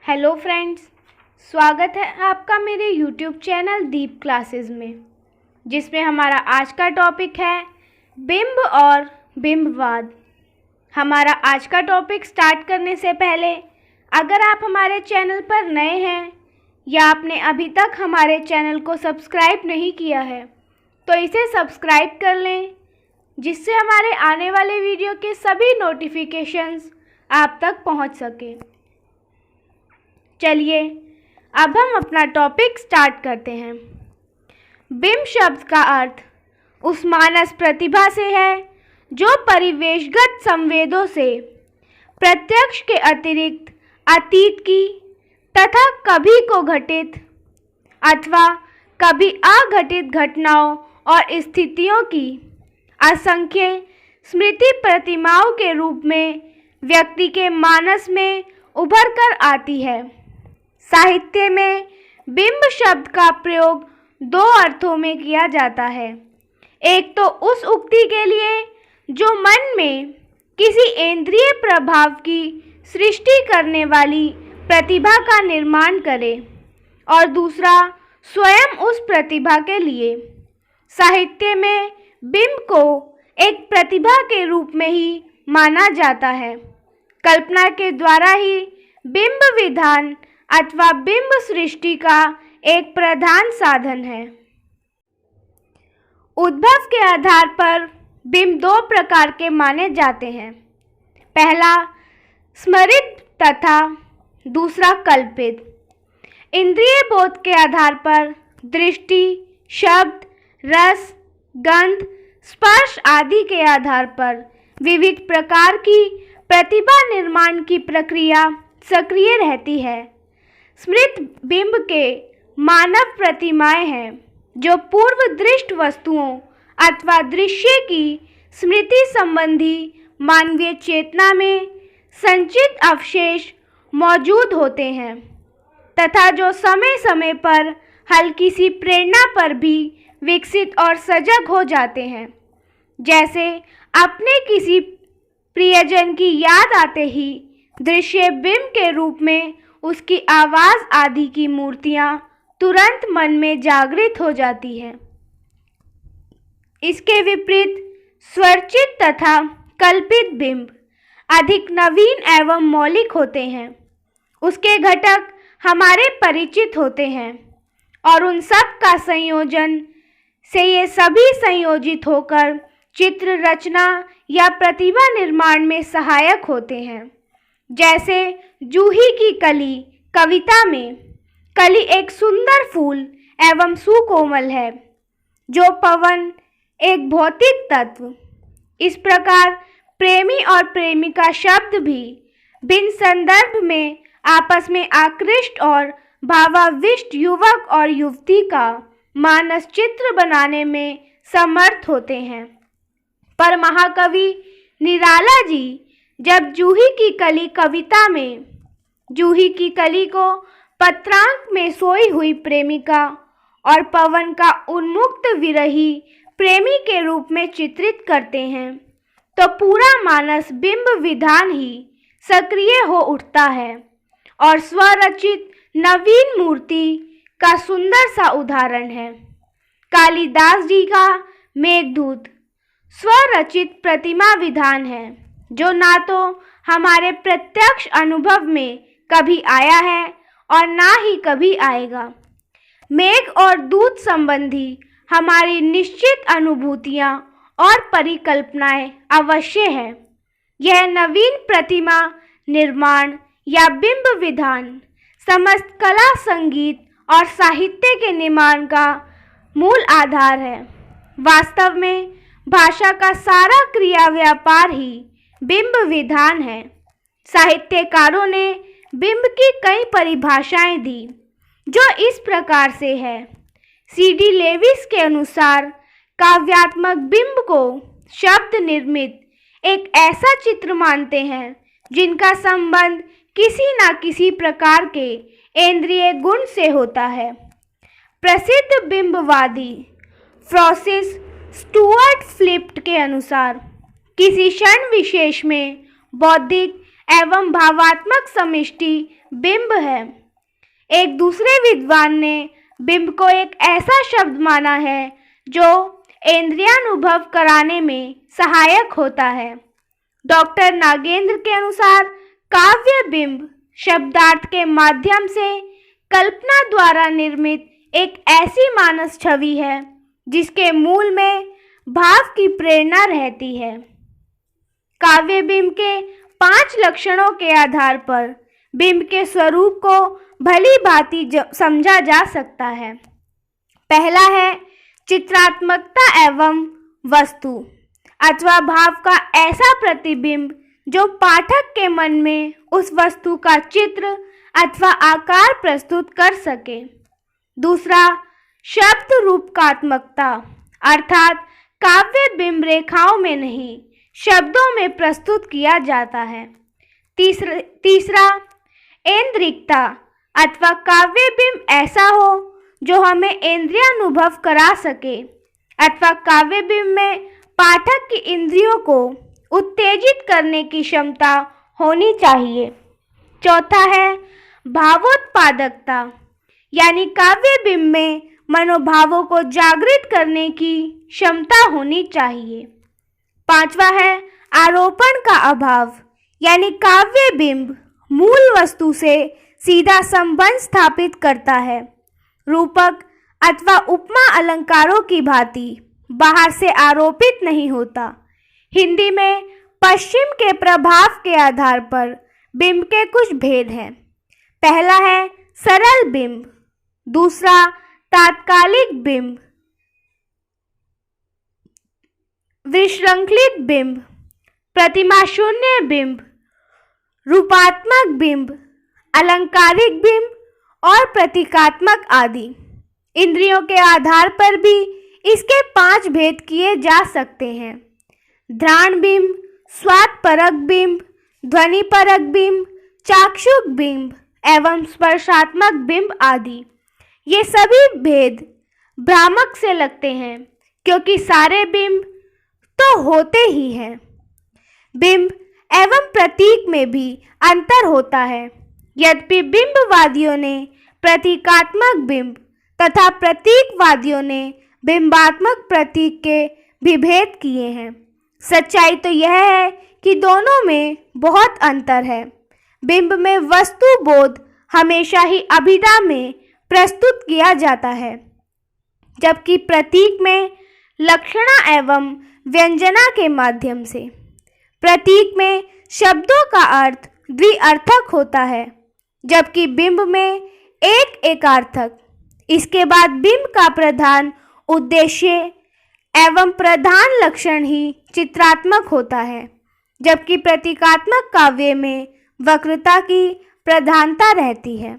Hello friends, स्वागत है आपका मेरे यूट्यूब चैनल दीप क्लासेस में, जिसमें हमारा आज का टॉपिक है बिंब और बिंबवाद। हमारा आज का टॉपिक स्टार्ट करने से पहले अगर आप हमारे चैनल पर नए हैं या आपने अभी तक हमारे चैनल को सब्सक्राइब नहीं किया है तो इसे सब्सक्राइब कर लें, जिससे हमारे आने वाले वीडियो के सभी नोटिफिकेशंस आप तक पहुंच सके। चलिए अब हम अपना टॉपिक स्टार्ट करते हैं। बिंब शब्द का अर्थ उस मानस प्रतिभा से है जो परिवेशगत संवेदों से प्रत्यक्ष के अतिरिक्त अतीत की तथा कभी को घटित अथवा कभी अघटित घटनाओं और स्थितियों की असंख्य स्मृति प्रतिमाओं के रूप में व्यक्ति के मानस में उभर कर आती है। साहित्य में बिंब शब्द का प्रयोग दो अर्थों में किया जाता है। एक तो उस उक्ति के लिए जो मन में किसी इंद्रिय प्रभाव की सृष्टि करने वाली प्रतिभा का निर्माण करे, और दूसरा स्वयं उस प्रतिभा के लिए। साहित्य में बिंब को एक प्रतिभा के रूप में ही माना जाता है। कल्पना के द्वारा ही बिंब विधान अथवा बिंब सृष्टि का एक प्रधान साधन है। उद्भव के आधार पर बिंब दो प्रकार के माने जाते हैं। पहला स्मरित तथा दूसरा कल्पित। इंद्रिय बोध के आधार पर दृष्टि, शब्द, रस, गंध, स्पर्श आदि के आधार पर विविध प्रकार की प्रतिभा निर्माण की प्रक्रिया सक्रिय रहती है। स्मृत बिंब के मानव प्रतिमाएं हैं जो पूर्व दृष्ट वस्तुओं अथवा दृश्य की स्मृति संबंधी मानवीय चेतना में संचित अवशेष मौजूद होते हैं तथा जो समय समय पर हल्की सी प्रेरणा पर भी विकसित और सजग हो जाते हैं। जैसे अपने किसी प्रियजन की याद आते ही दृश्य बिंब के रूप में उसकी आवाज़ आदि की मूर्तियाँ तुरंत मन में जागृत हो जाती हैं। इसके विपरीत स्वरचित तथा कल्पित बिंब अधिक नवीन एवं मौलिक होते हैं। उसके घटक हमारे परिचित होते हैं और उन सब का संयोजन से ये सभी संयोजित होकर चित्र रचना या प्रतिभा निर्माण में सहायक होते हैं। जैसे जूही की कली कविता में कली एक सुंदर फूल एवं सुकोमल है, जो पवन एक भौतिक तत्व। इस प्रकार प्रेमी और प्रेमिका शब्द भी भिन्न संदर्भ में आपस में आकृष्ट और भावाविष्ट युवक और युवती का मानस चित्र बनाने में समर्थ होते हैं। पर महाकवि निराला जी जब जूही की कली कविता में जूही की कली को पत्रांक में सोई हुई प्रेमिका और पवन का उन्मुक्त विरही प्रेमी के रूप में चित्रित करते हैं, तो पूरा मानस बिंब विधान ही सक्रिय हो उठता है और स्वरचित नवीन मूर्ति का सुंदर सा उदाहरण है। कालिदास जी का मेघदूत स्वरचित प्रतिमा विधान है, जो ना तो हमारे प्रत्यक्ष अनुभव में कभी आया है और ना ही कभी आएगा। मेघ और दूत संबंधी हमारी निश्चित अनुभूतियाँ और परिकल्पनाएं अवश्य है। यह नवीन प्रतिमा निर्माण या बिंब विधान समस्त कला, संगीत और साहित्य के निर्माण का मूल आधार है। वास्तव में भाषा का सारा क्रिया व्यापार ही बिंब विधान है। साहित्यकारों ने बिंब की कई परिभाषाएं दी, जो इस प्रकार से है। C.D. लेविस के अनुसार काव्यात्मक बिंब को शब्द निर्मित एक ऐसा चित्र मानते हैं जिनका संबंध किसी न किसी प्रकार के इंद्रिय गुण से होता है। प्रसिद्ध बिंबवादी फ्रांसिस स्टुअर्ट फ्लिप्ट के अनुसार किसी क्षण विशेष में बौद्धिक एवं भावात्मक समष्टि बिंब है। एक दूसरे विद्वान ने बिंब को एक ऐसा शब्द माना है जो इंद्रियानुभव कराने में सहायक होता है। डॉक्टर नागेंद्र के अनुसार काव्य बिंब शब्दार्थ के माध्यम से कल्पना द्वारा निर्मित एक ऐसी मानस छवि है जिसके मूल में भाव की प्रेरणा रहती है। काव्य बिंब के 5 लक्षणों के आधार पर बिंब के स्वरूप को भली भांति समझा जा सकता है। पहला है चित्रात्मकता एवं वस्तु अथवा भाव का ऐसा प्रतिबिंब जो पाठक के मन में उस वस्तु का चित्र अथवा आकार प्रस्तुत कर सके। दूसरा शब्द रूपकात्मकता अर्थात काव्य बिंब रेखाओं में नहीं शब्दों में प्रस्तुत किया जाता है। तीसरा ऐन्द्रिकता अथवा काव्य बिंब ऐसा हो जो हमें इंद्रियानुभव करा सके अथवा काव्य बिंब में पाठक की इंद्रियों को उत्तेजित करने की क्षमता होनी चाहिए। चौथा है भावोत्पादकता यानी काव्य बिंब में मनोभावों को जागृत करने की क्षमता होनी चाहिए। पांचवा है आरोपण का अभाव यानी काव्य बिंब मूल वस्तु से सीधा संबंध स्थापित करता है। रूपक अथवा उपमा अलंकारों की भांति बाहर से आरोपित नहीं होता। हिंदी में पश्चिम के प्रभाव के आधार पर बिंब के कुछ भेद हैं। पहला है सरल बिंब, दूसरा तात्कालिक बिंब, विश्रंखलित बिंब, प्रतिमा शून्य बिंब, रूपात्मक बिंब, अलंकारिक बिंब और प्रतीकात्मक आदि। इंद्रियों के आधार पर भी इसके 5 भेद किए जा सकते हैं। घ्राण बिंब, स्वाद परक बिंब, ध्वनि परक बिंब, चाक्षुक बिंब एवं स्पर्शात्मक बिंब आदि। ये सभी भेद भ्रामक से लगते हैं क्योंकि सारे बिंब तो होते ही हैं। बिंब एवं प्रतीक में भी अंतर होता है। यद्यपि बिंबवादियों ने प्रतीकात्मक बिंब तथा प्रतीकवादियों ने बिंबात्मक प्रतीक के भी भेद किए हैं, सच्चाई तो यह है कि दोनों में बहुत अंतर है। बिंब में वस्तु बोध हमेशा ही अभिधा में प्रस्तुत किया जाता है, जबकि प्रतीक में लक्षणा एवं व्यंजना के माध्यम से। प्रतीक में शब्दों का अर्थ द्विअर्थक होता है, जबकि बिंब में एक एकार्थक। इसके बाद बिंब का प्रधान उद्देश्य एवं प्रधान लक्षण ही चित्रात्मक होता है, जबकि प्रतीकात्मक काव्य में वक्रता की प्रधानता रहती है।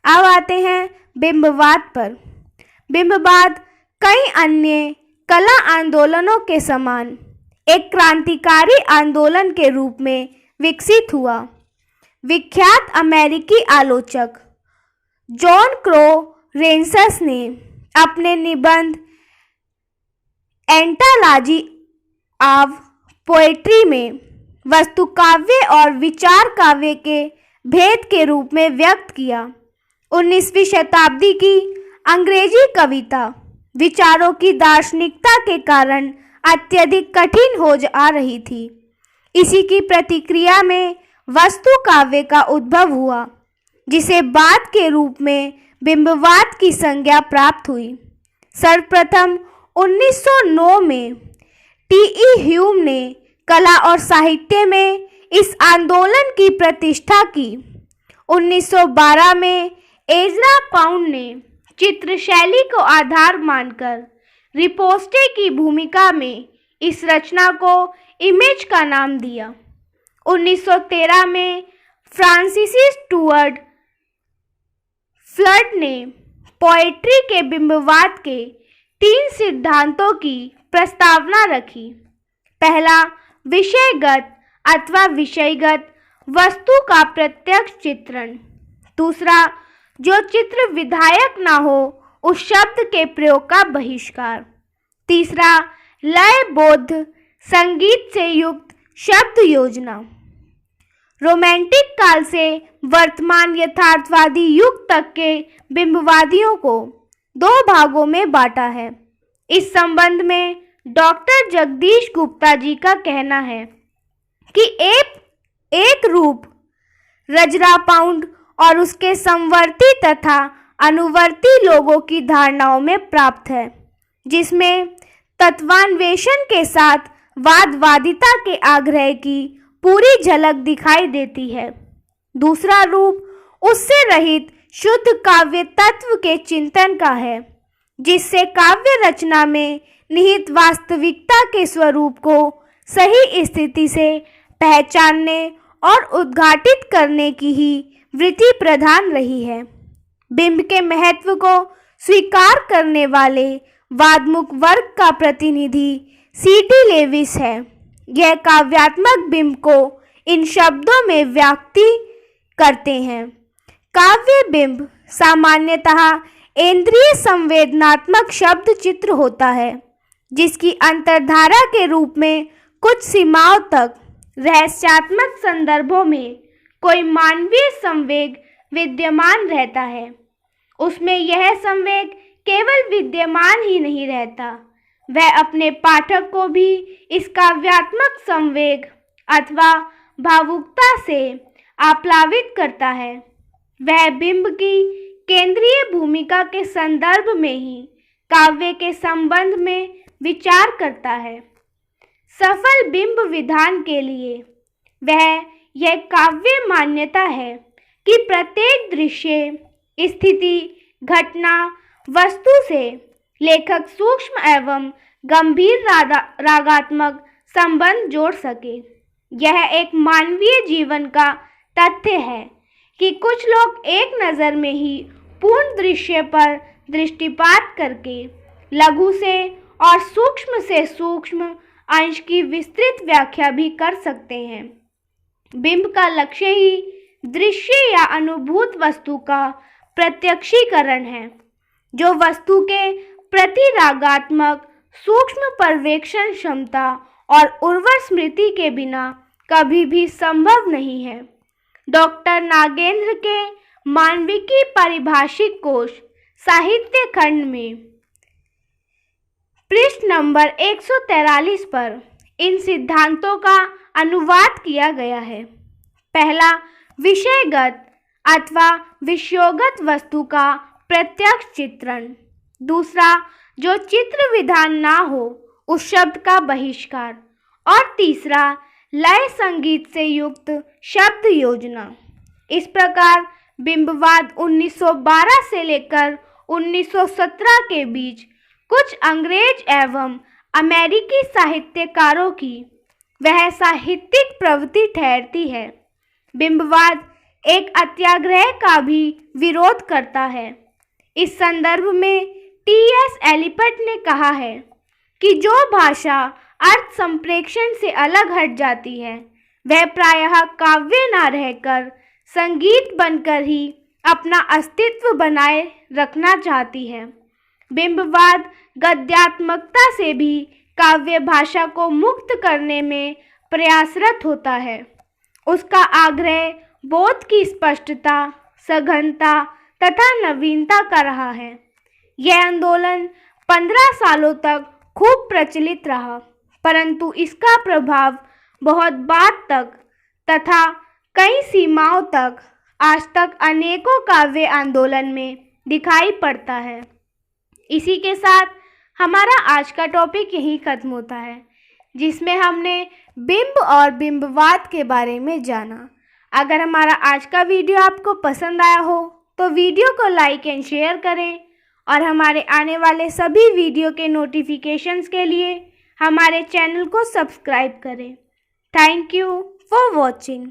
अब आते हैं बिंबवाद पर। बिंबवाद कई अन्य कला आंदोलनों के समान एक क्रांतिकारी आंदोलन के रूप में विकसित हुआ। विख्यात अमेरिकी आलोचक जॉन क्रो रेंसस ने अपने निबंध एंटालॉजी ऑफ पोएट्री में वस्तु काव्य और विचार काव्य के भेद के रूप में व्यक्त किया। 19वीं शताब्दी की अंग्रेजी कविता विचारों की दार्शनिकता के कारण अत्यधिक कठिन हो आ रही थी। इसी की प्रतिक्रिया में वस्तु काव्य का उद्भव हुआ, जिसे बाद के रूप में बिंबवाद की संज्ञा प्राप्त हुई। सर्वप्रथम 1909 में टी.ई. ह्यूम ने कला और साहित्य में इस आंदोलन की प्रतिष्ठा की। 1912 में एज़रा पाउंड ने चित्र शैली को आधार मानकर रिपोस्टे की भूमिका में इस रचना को इमेज का नाम दिया। 1913 में फ्रांसीसी स्टुअर्ट फ्लड ने पोएट्री के बिंबवाद के 3 सिद्धांतों की प्रस्तावना रखी। पहला, विषयगत अथवा विषयगत वस्तु का प्रत्यक्ष चित्रण। दूसरा, जो चित्र विधायक ना हो उस शब्द के प्रयोग का बहिष्कार। तीसरा, लयबद्ध संगीत से युक्त शब्द योजना। रोमांटिक काल से वर्तमान यथार्थवादी युग तक के बिंबवादियों को दो भागों में बांटा है। इस संबंध में डॉक्टर जगदीश गुप्ता जी का कहना है कि एक रूप रजरापाउंड और उसके समवर्ती तथा अनुवर्ती लोगों की धारणाओं में प्राप्त है, जिसमें तत्वान्वेषण के साथ वादवादिता के आग्रह की पूरी झलक दिखाई देती है। दूसरा रूप उससे रहित शुद्ध काव्य तत्व के चिंतन का है, जिससे काव्य रचना में निहित वास्तविकता के स्वरूप को सही स्थिति से पहचानने और उद्घाटित करने की ही वृत्ति प्रधान रही है। बिंब के महत्व को स्वीकार करने वाले वादमुख वर्ग का प्रतिनिधि C.T. लेविस है। यह काव्यात्मक बिंब को इन शब्दों में व्यक्ति करते हैं। काव्य बिंब सामान्यतः इंद्रिय संवेदनात्मक शब्द चित्र होता है, जिसकी अंतर्धारा के रूप में कुछ सीमाओं तक रहस्यात्मक संदर्भों में कोई मानवीय संवेग विद्यमान रहता है। उसमें यह संवेग केवल विद्यमान ही नहीं रहता, वह अपने पाठक को भी इस काव्यात्मक संवेग अथवा भावुकता से आप्लावित करता है। वह बिंब की केंद्रीय भूमिका के संदर्भ में ही काव्य के संबंध में विचार करता है। सफल बिंब विधान के लिए वह यह काव्य मान्यता है कि प्रत्येक दृश्य, स्थिति, घटना, वस्तु से लेखक सूक्ष्म एवं गंभीर रागात्मक संबंध जोड़ सके। यह एक मानवीय जीवन का तथ्य है कि कुछ लोग एक नज़र में ही पूर्ण दृश्य पर दृष्टिपात करके लघु से और सूक्ष्म अंश की विस्तृत व्याख्या भी कर सकते हैं। बिंब का लक्ष्य ही दृश्य या अनुभूत वस्तु का प्रत्यक्षीकरण है, जो वस्तु के प्रति रागात्मक सूक्ष्म पर्यवेक्षण क्षमता और उर्वर स्मृति के बिना कभी भी संभव नहीं है। डॉक्टर नागेंद्र के मानविकी पारिभाषिक कोश साहित्य खंड में पृष्ठ नंबर 143 पर इन सिद्धांतों का अनुवाद किया गया है। पहला, विषयगत अथवा विषयोगत वस्तु का प्रत्यक्ष चित्रण। दूसरा, जो चित्र विधान ना हो उस शब्द का बहिष्कार। और तीसरा, लय संगीत से युक्त शब्द योजना। इस प्रकार बिंबवाद 1912 से लेकर 1917 के बीच कुछ अंग्रेज एवं अमेरिकी साहित्यकारों की वह साहित्यिक प्रवृत्ति ठहरती है। बिंबवाद एक अत्याग्रह का भी विरोध करता है। इस संदर्भ में T.S. एलिपट ने कहा है कि जो भाषा अर्थ संप्रेक्षण से अलग हट जाती है वह प्रायः काव्य न रहकर संगीत बनकर ही अपना अस्तित्व बनाए रखना चाहती है। बिंबवाद गद्यात्मकता से भी काव्य भाषा को मुक्त करने में प्रयासरत होता है। उसका आग्रह बोध की स्पष्टता, सघनता तथा नवीनता का रहा है। यह आंदोलन 15 सालों तक खूब प्रचलित रहा, परंतु इसका प्रभाव बहुत बाद तक तथा कई सीमाओं तक आज तक अनेकों काव्य आंदोलन में दिखाई पड़ता है। इसी के साथ हमारा आज का टॉपिक यहीं ख़त्म होता है, जिसमें हमने बिंब और बिंबवाद के बारे में जाना। अगर हमारा आज का वीडियो आपको पसंद आया हो तो वीडियो को लाइक एंड शेयर करें और हमारे आने वाले सभी वीडियो के नोटिफिकेशंस के लिए हमारे चैनल को सब्सक्राइब करें। Thank you for watching.